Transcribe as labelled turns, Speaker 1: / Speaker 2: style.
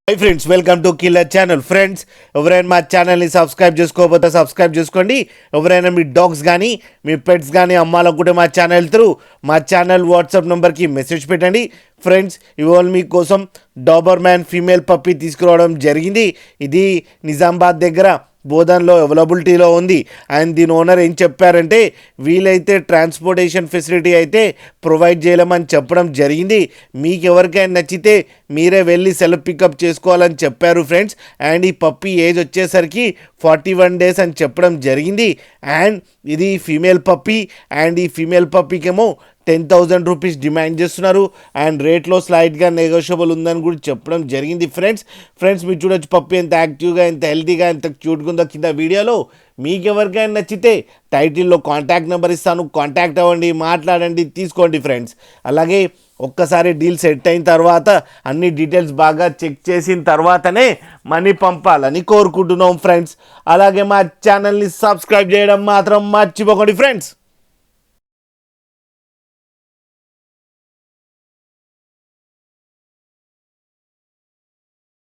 Speaker 1: Hi friends, welcome to killer channel. Friends, ఎవరైనా మా ఛానల్ని సబ్స్క్రైబ్ చేసుకోకపోతే సబ్స్క్రైబ్ చేసుకోండి. ఎవరైనా మీ డాగ్స్ కానీ మీ పెట్స్ కానీ అమ్మాలనుకుంటే మా ఛానల్ త్రూ మా ఛానల్ వాట్సాప్ నెంబర్కి మెసేజ్ పెట్టండి. ఫ్రెండ్స్, ఇవాళ మీకోసం డాబర్ మ్యాన్ ఫీమేల్ పప్పీ తీసుకురావడం జరిగింది. ఇది నిజామాబాద్ దగ్గర బోధన్లో అవైలబిలిటీలో ఉంది. అండ్ దీని ఓనర్ ఏం చెప్పారంటే, వీలైతే ట్రాన్స్పోర్టేషన్ ఫెసిలిటీ అయితే ప్రొవైడ్ చేయలేమని చెప్పడం జరిగింది. మీకు ఎవరికైనా నచ్చితే మీరే వెళ్ళి సెల్ఫ్ పికప్ చేసుకోవాలని చెప్పారు ఫ్రెండ్స్. అండ్ ఈ పప్పీ ఏజ్ వచ్చేసరికి 41 days అని చెప్పడం జరిగింది. అండ్ ఇది ఫీమేల్ పప్పీ. అండ్ ఈ ఫీమేల్ పప్పీకేమో 10,000 రూపీస్ డిమాండ్ చేస్తున్నారు. అండ్ రేట్లో స్లైట్గా నెగోషియబుల్ ఉందని కూడా చెప్పడం జరిగింది. ఫ్రెండ్స్ మీరు చూడొచ్చు పప్పీ ఎంత యాక్టివ్గా, ఎంత హెల్తీగా, ఎంత క్యూట్గా ఉందో కింద వీడియోలో. మీకు ఎవరికైనా నచ్చితే టైటిల్లో కాంటాక్ట్ నెంబర్ ఇస్తాను, కాంటాక్ట్ అవ్వండి, మాట్లాడండి, తీసుకోండి ఫ్రెండ్స్. అలాగే ఒక్కసారి డీల్ సెట్ అయిన తర్వాత అన్ని డీటెయిల్స్ బాగా చెక్ చేసిన తర్వాతనే మనీ పంపాలని కోరుకుంటున్నాం ఫ్రెండ్స్. అలాగే మా ఛానల్ని సబ్స్క్రైబ్ చేయడం మాత్రం మర్చిపోకండి ఫ్రెండ్స్.